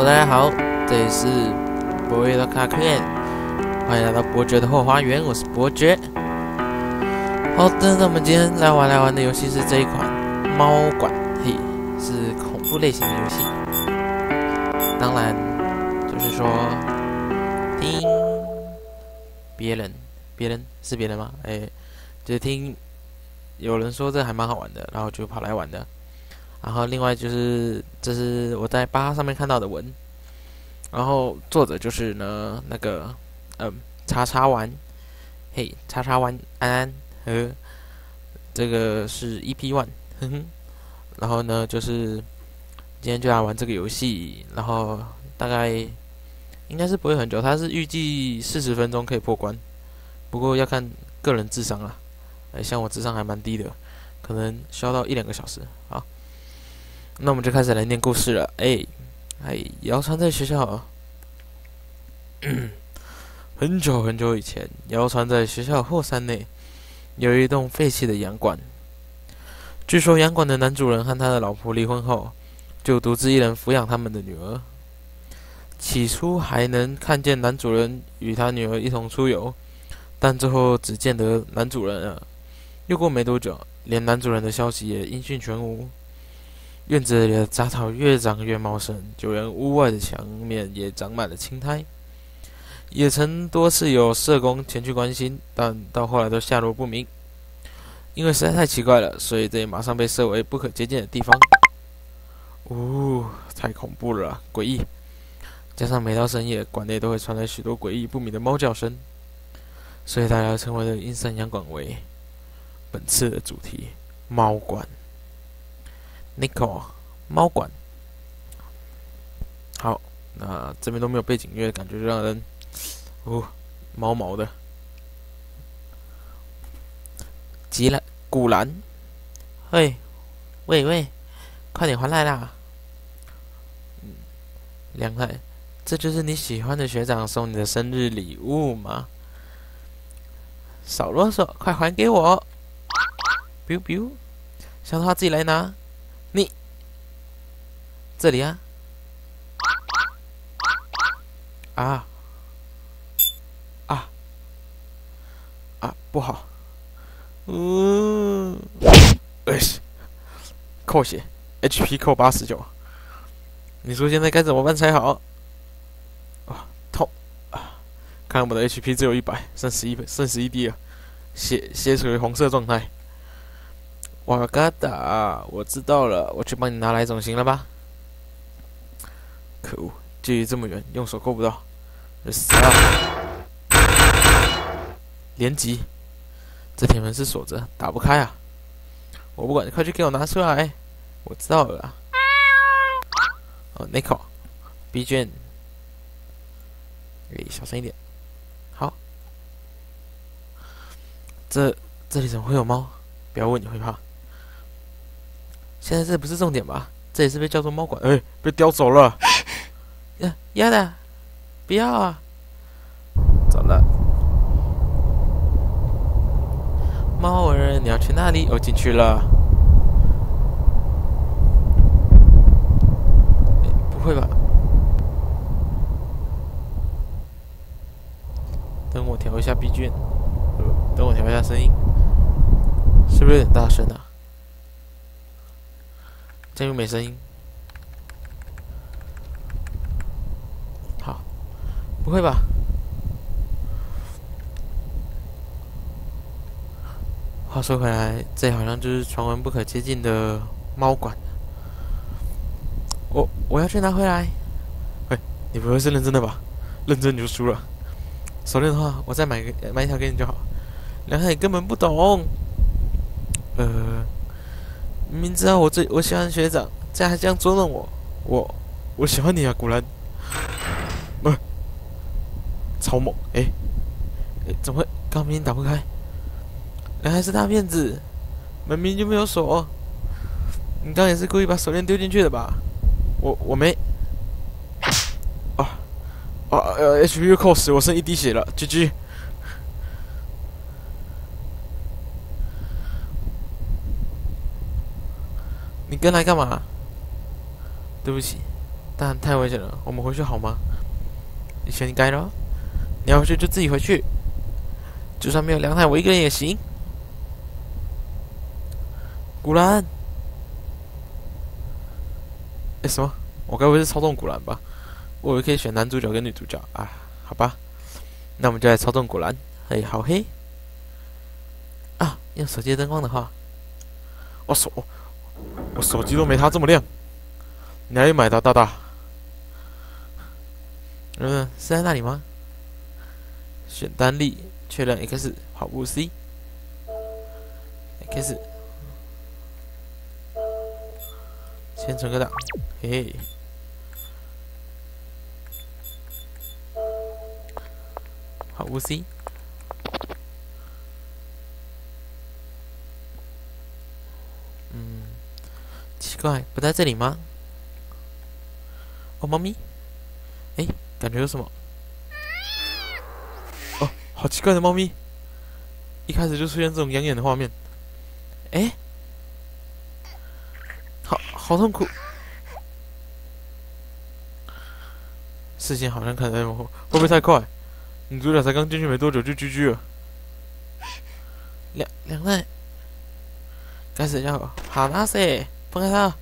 大家好，这里是博越的卡克燕，欢迎来到伯爵的后花园，我是伯爵。好的，那我们今天来玩的游戏是这一款猫馆，嘿，是恐怖类型的游戏。当然，就是说听别人是别人吗？就是听有人说这还蛮好玩的，然后就跑来玩的。然后另外就是，这是我在巴哈上面看到的文，然后作者就是呢那个叉叉丸，嘿，叉叉丸安安和这个是 EP1，哼哼。然后呢就是今天就来玩这个游戏，然后大概应该是不会很久，它是预计40分钟可以破关，不过要看个人智商啦，像我智商还蛮低的，可能需要到1-2个小时。好。那我们就开始来念故事了。谣传在学校，很久很久以前，谣传在学校后山内有一栋废弃的洋馆。据说洋馆的男主人和他的老婆离婚后，就独自一人抚养他们的女儿。起初还能看见男主人与他女儿一同出游，但最后只见得男主人了。又过没多久，连男主人的消息也音讯全无。院子里的杂草越长越茂盛，就连屋外的墙面也长满了青苔。也曾多次有社工前去关心，但到后来都下落不明。因为实在太奇怪了，所以这也马上被设为不可接近的地方。太恐怖了啦，诡异！加上每到深夜，馆内都会传来许多诡异不明的猫叫声，所以大家称为了阴山洋馆为本次的主题——猫馆。Nico 猫馆，好，那这边都没有背景乐，感觉就让人毛毛的。古兰，喂，快点回来啦！梁太，这就是你喜欢的学长送你的生日礼物吗？少啰嗦，快还给我 ！biu biu， 想的话自己来拿。你这里啊！不好！扣血 ，HP 扣89。你说现在该怎么办才好？痛啊！看我的 HP 只有100，剩11滴了，血处于红色状态。瓦嘎达，我知道了，我去帮你拿来总行了吧？可恶，距离这么远，用手够不到，死了！连击，这铁门是锁着，打不开啊！我不管，快去给我拿出来！我知道了啦。Nico B 卷，小声一点。好，这里怎么会有猫？不要问，你会怕。现在这不是重点吧？这也是被叫做猫馆，被叼走了。丫的，不要啊！走了。猫儿，你要去哪里？我进去了。不会吧？等我调一下 B 卷，等我调一下声音，是不是有点大声啊？这又没声音。好，不会吧？话说回来，这好像就是传闻不可接近的猫馆。我要去拿回来。你不会是认真的吧？认真你就输了。手链的话，我再买一条给你就好。梁海根本不懂。明知道我喜欢学长，这样还这样捉弄我。我喜欢你啊，古兰。超猛！怎么会？刚明明打不开。原来是大骗子，门明明就没有锁。你刚也是故意把手链丢进去的吧？我没。HP 扣10，我剩1滴血了 ，GG。你跟来干嘛？对不起，但太危险了，我们回去好吗？以前你该了，你要回去就自己回去，就算没有梁太，我一个人也行。古兰，什么？我该不会是操纵古兰吧？我以为可以选男主角跟女主角啊，好吧，那我们就来操纵古兰。好黑啊！用手机灯光的话，我手机都没他这么亮，你哪里买的，大大？是在那里吗？选单力，确认 X 跑步 C，X 先存个档，嘿嘿。跑步 C，奇怪，不在这里吗？哦，猫咪，感觉有什么？哦，好奇怪的猫咪，一开始就出现这种养眼的画面，好痛苦。事情好像看在幕后，会不会太快？女主角才刚进去没多久就GG了。两奈，该死的家伙，好拉塞，放开他！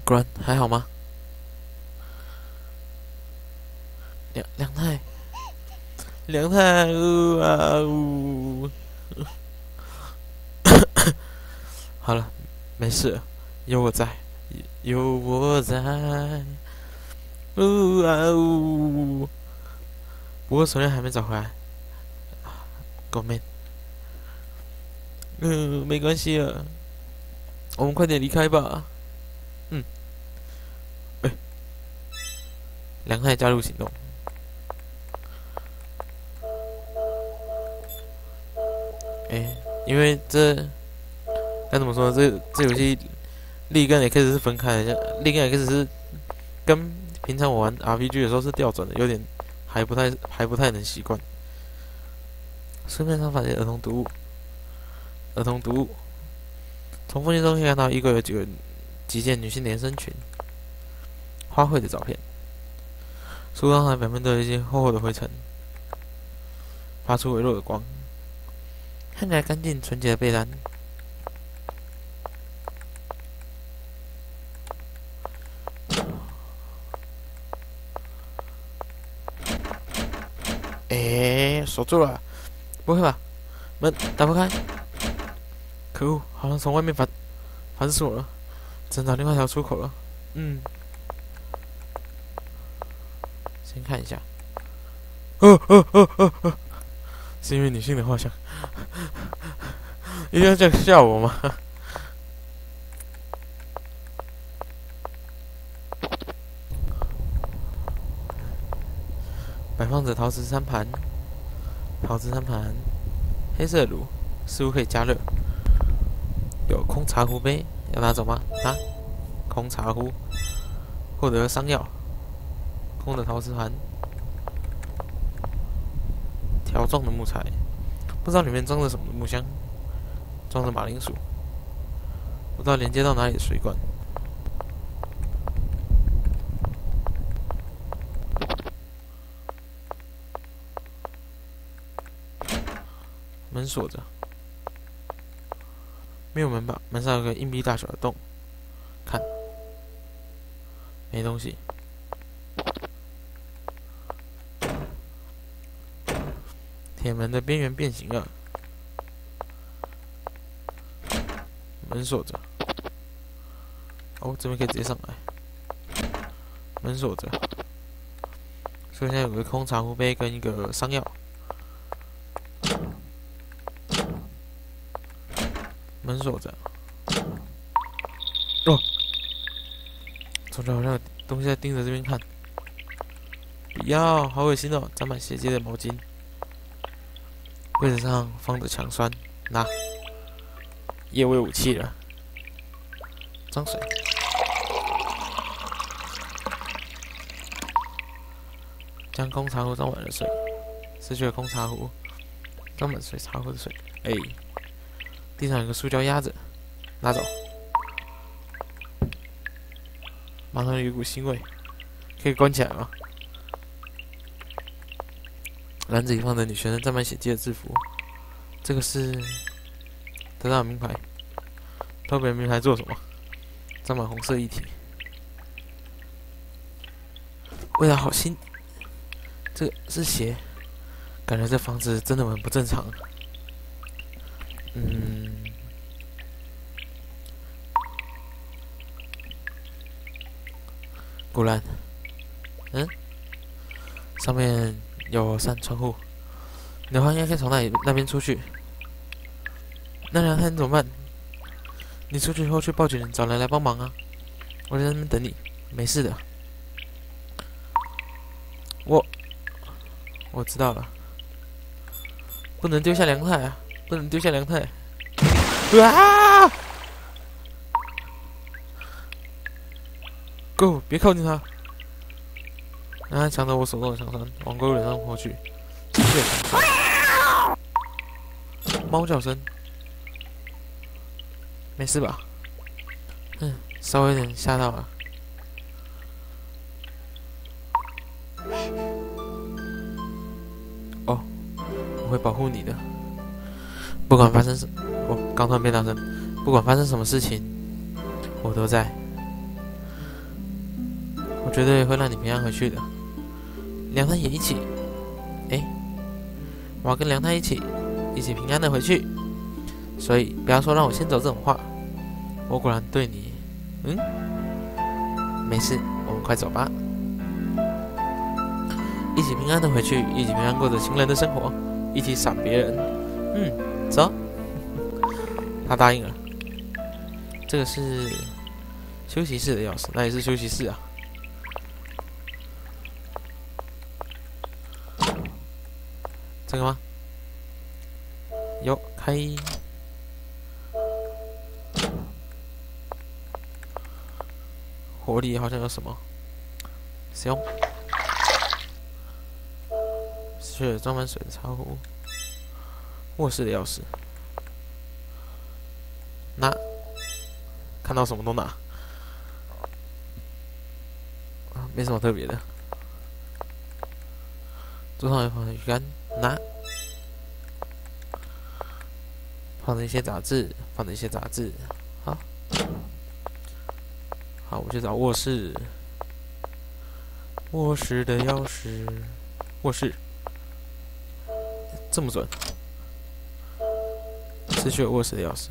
果然还好吗？梁太，好了，没事了，有我在，有我在，不过手链还没找回来，狗妹，没关系了，我们快点离开吧。梁太加入行动。因为这该怎么说呢？这游戏力跟 X 是分开的，力跟 X 是跟平常我玩 RPG 的时候是调转的，有点还不太能习惯。市面上发现儿童读物，从封面中可以看到衣柜有几件女性连身裙、花卉的照片，书上的表面都有一些厚厚的灰尘，发出微弱的光。看起来干净纯洁的被单，锁住了，不会吧？门打不开，可恶，好像从外面反锁了，只能找另外一条出口了。先看一下，是因为女性的画像。一定要这样吓我吗？摆放着陶瓷餐盘，黑色炉似乎可以加热。有空茶壶杯，要拿走吗？空茶壶，获得伤药。空的陶瓷盘，条状的木材，不知道里面装着什么的木箱。装着马铃薯，不知道连接到哪里的水管。门锁着，没有门把，门上有个硬币大小的洞，看，没东西。铁门的边缘变形了。门锁着，这边可以直接上来。门锁着，所以现在有个空茶壶杯跟一个伤药。门锁着，总觉得好像有东西在盯着这边看。不要，好恶心哦！沾满血迹的毛巾。柜子上放着强酸，拿。夜味武器了，脏水，将空茶壶装满了水，失去了空茶壶，装满水茶壶的水。哎，地上有个塑胶鸭子，拿走。马上有一股腥味，可以关起来吗？篮子里放着女学生沾满血迹的制服，这个是得到的名牌。偷别人名牌做什么？沾满红色液体，味道好腥。这个是血，感觉这房子真的很不正常。果然，上面有扇窗户，你的话应该可以从那边出去。那两天怎么办？你出去后去报警，找人来帮忙啊！我在那边等你，没事的。我知道了，不能丢下凉太啊！不能丢下凉太！啊 ！Go， 别靠近他！让他抢走我手中的枪栓，往狗脸上泼去。猫叫声，没事吧？稍微有点吓到了。哦，我会保护你的，不管发生什……刚突然变大声，不管发生什么事情，我都在。我绝对会让你平安回去的。梁太也一起，我要跟梁太一起平安的回去。所以不要说让我先走这种话。我果然对你，没事，我们快走吧。一起平安的回去，一起平安过着情人的生活，一起闪别人。走。他答应了。这个是休息室的钥匙，那也是休息室啊。这个吗？有开。火里好像有什么，使用。是装满水的茶壶。卧室的钥匙，拿。看到什么都拿。没什么特别的。桌上有放鱼竿，拿。放着一些杂志，好，我去找卧室。卧室的钥匙，卧室，这么准。失去了卧室的钥匙。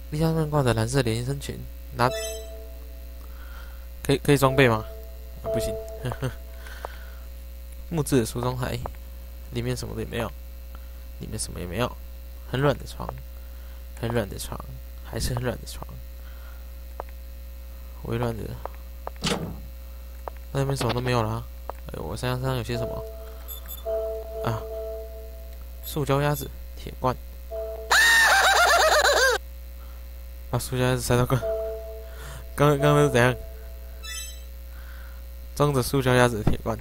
冰箱上挂着蓝色连衣身裙，拿。可以装备吗？不行。木质的梳妆台，里面什么也没有。很软的床，还是很软的床。微软的，那边什么都没有了。我身上有些什么？塑胶鸭子，铁罐。把塑胶鸭子塞到罐。刚是怎样？装着塑胶鸭子的铁罐。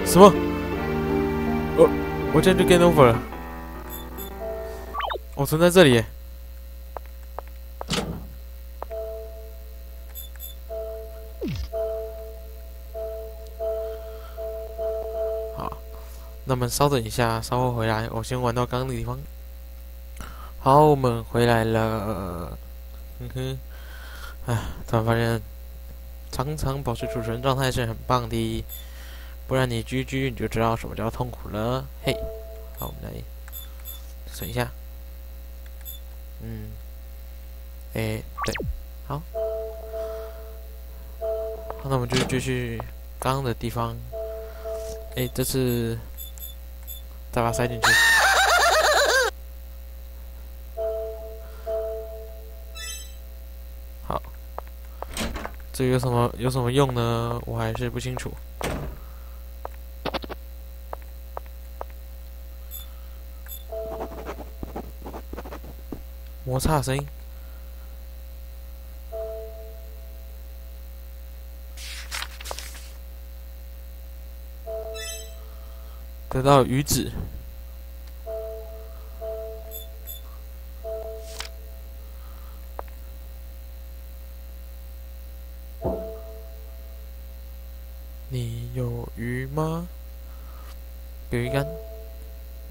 什么？我这样就 get over 了。我存在这里耶。好，那么稍等一下，稍后回来。我先玩到刚刚的地方。好，我们回来了。突然发现，常常保持主持人状态是很棒的。不然你GG你就知道什么叫痛苦了。嘿，好，我们来存一下。对，好，那我们就继续刚刚的地方。这次再把它塞进去。好，这个有什么用呢？我还是不清楚。摩擦声音，得到鱼子。你有鱼吗？有鱼竿，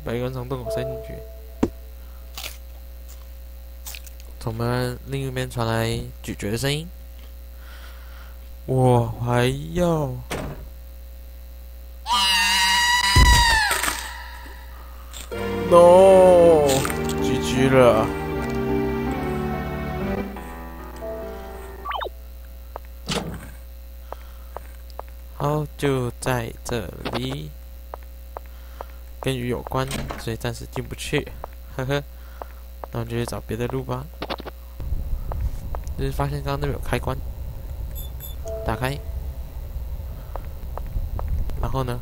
把鱼竿从洞口塞进去。从门另一边传来咀嚼的声音。我还要。No， GG 了。好，就在这里，跟鱼有关，所以暂时进不去，呵呵。那我们就去找别的路吧。就是发现刚刚那边有开关，打开，然后呢？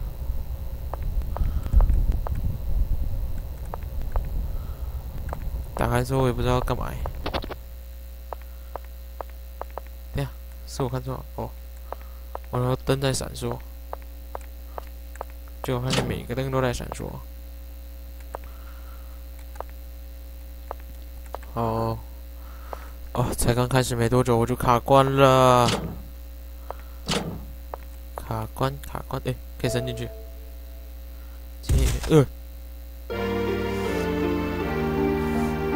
打开之后我也不知道干嘛。对呀，是我看错了哦。然后灯在闪烁，结果发现每一个灯都在闪烁。哦，才刚开始没多久我就卡关了。卡关，哎，可以伸进去。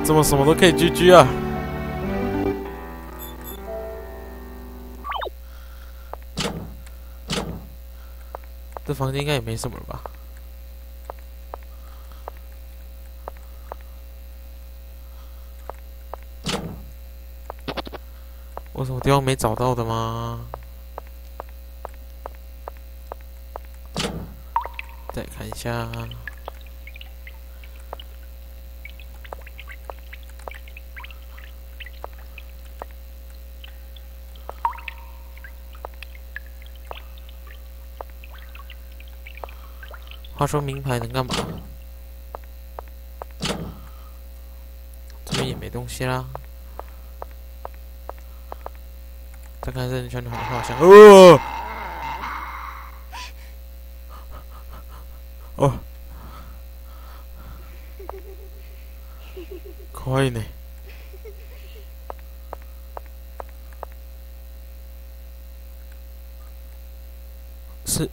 怎么什么都可以GG啊？这房间应该也没什么了吧？有什么地方没找到的吗？再看一下。话说名牌能干嘛？这边也没东西啦。再看这圈的画像，可以呢。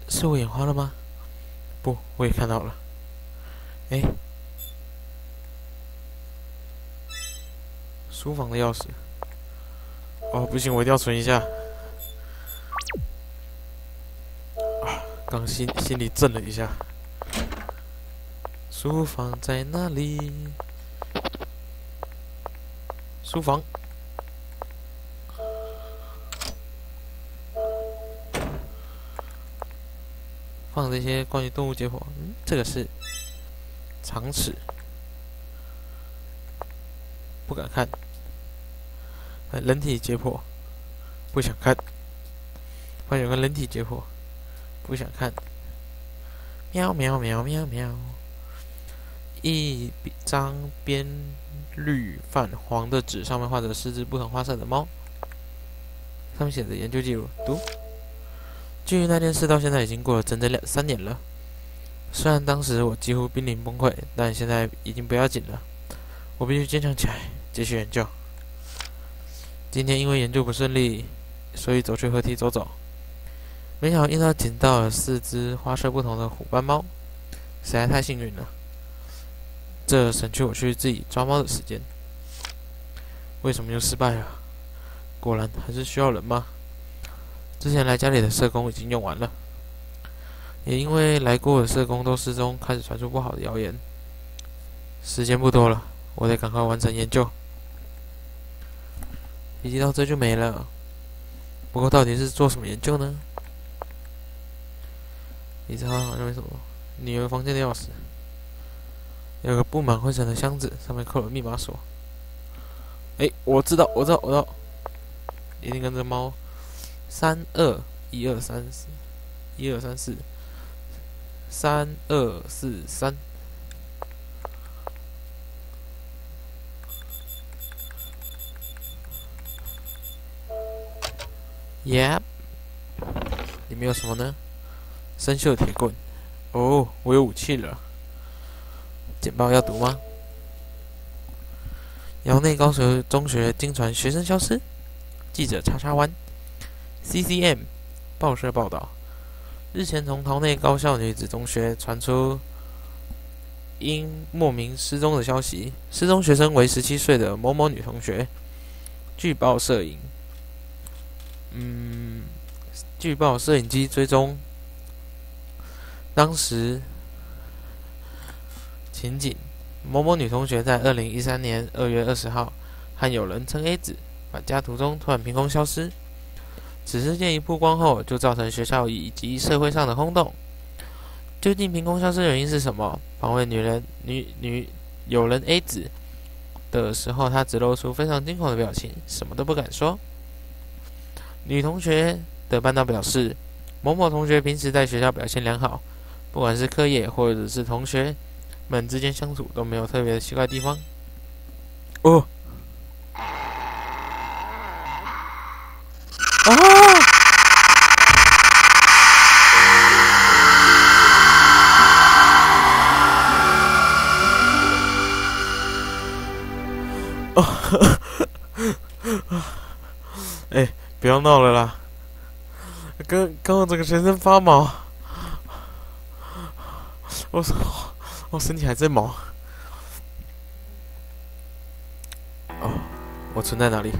是我眼花了吗？不，我也看到了。哎，书房的钥匙。哦，不行，我一定要存一下。刚心里震了一下。书房在哪里？书房。放这些关于动物解剖。这个是长尺，不敢看。人体解剖，不想看。发现有个人体解剖，不想看。喵喵喵喵喵。一张边绿泛黄的纸，上面画着4只不同花色的猫，上面写着研究记录。读。距离那件事到现在已经过了整整3年了。虽然当时我几乎濒临崩溃，但现在已经不要紧了。我必须坚强起来，继续研究。今天因为研究不顺利，所以走去河堤走走。没想到遇到捡到了4只花色不同的虎斑猫，实在太幸运了。这省去我去自己抓猫的时间。为什么又失败了？果然还是需要人吗？之前来家里的社工已经用完了，也因为来过的社工都失踪，开始传出不好的谣言。时间不多了，我得赶快完成研究。笔记到这就没了。不过到底是做什么研究呢？你知道好像没什么。女儿房间的钥匙，有个布满灰尘的箱子，上面扣了密码锁。哎，我知道，一定跟这猫321234，3243。Yep， 里面有什么呢？生锈的铁棍，哦，我有武器了。简报要读吗？窑内高雄中学惊传学生消失，记者叉叉湾 CCM 报社报道，日前从桃内高校女子中学传出因莫名失踪的消息，失踪学生为17岁的某某女同学。据报摄影，据报摄影机追踪当时情景。某某女同学在2013年2月20号和友人称 A 子返家途中突然凭空消失。此事件一曝光后，就造成学校以及社会上的轰动。究竟凭空消失的原因是什么？访问友人 A 子的时候，她只露出非常惊恐的表情，什么都不敢说。女同学的班导表示，某某同学平时在学校表现良好，不管是课业或者是同学们之间相处都没有特别的奇怪地方。哦，哎，不要闹了啦！刚刚整个全身发毛，我身体还在毛。哦，我存在哪里？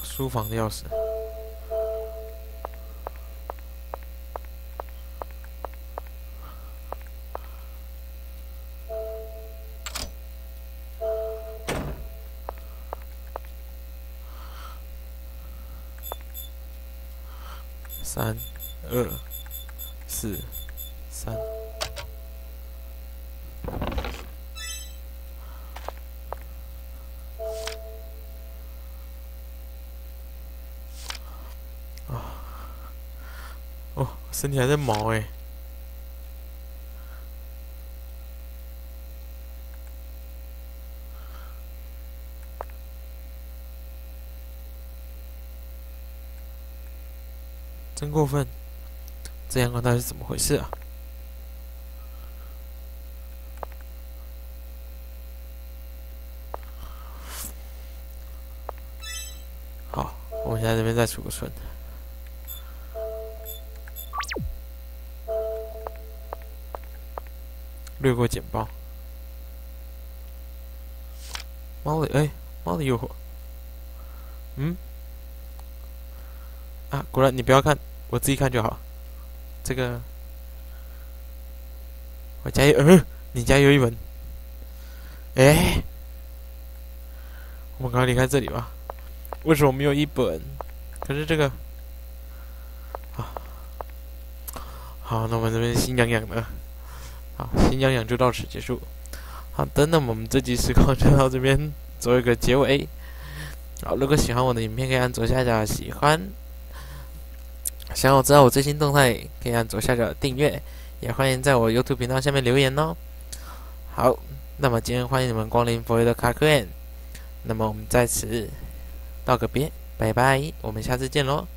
书房的钥匙。3、2、4、3。哦，身体还在毛哎。真过分！这阳光到底是怎么回事啊？好，我们现在这边再储个存，略过简报。猫的诱惑。啊，果然你不要看，我自己看就好。这个我家有，你家有一本。我们赶快离开这里吧。为什么没有一本？可是这个，好，那我们这边心痒痒的，好，心痒痒就到此结束。好的，那么我们这集实况就到这边做一个结尾。好，如果喜欢我的影片，可以按左下角喜欢。想要知道我最新动态，可以按左下角的订阅，也欢迎在我 YouTube 频道下面留言哦。好，那么今天欢迎你们光临佛爷的卡克宴。那么我们在此道个别，拜拜，我们下次见喽。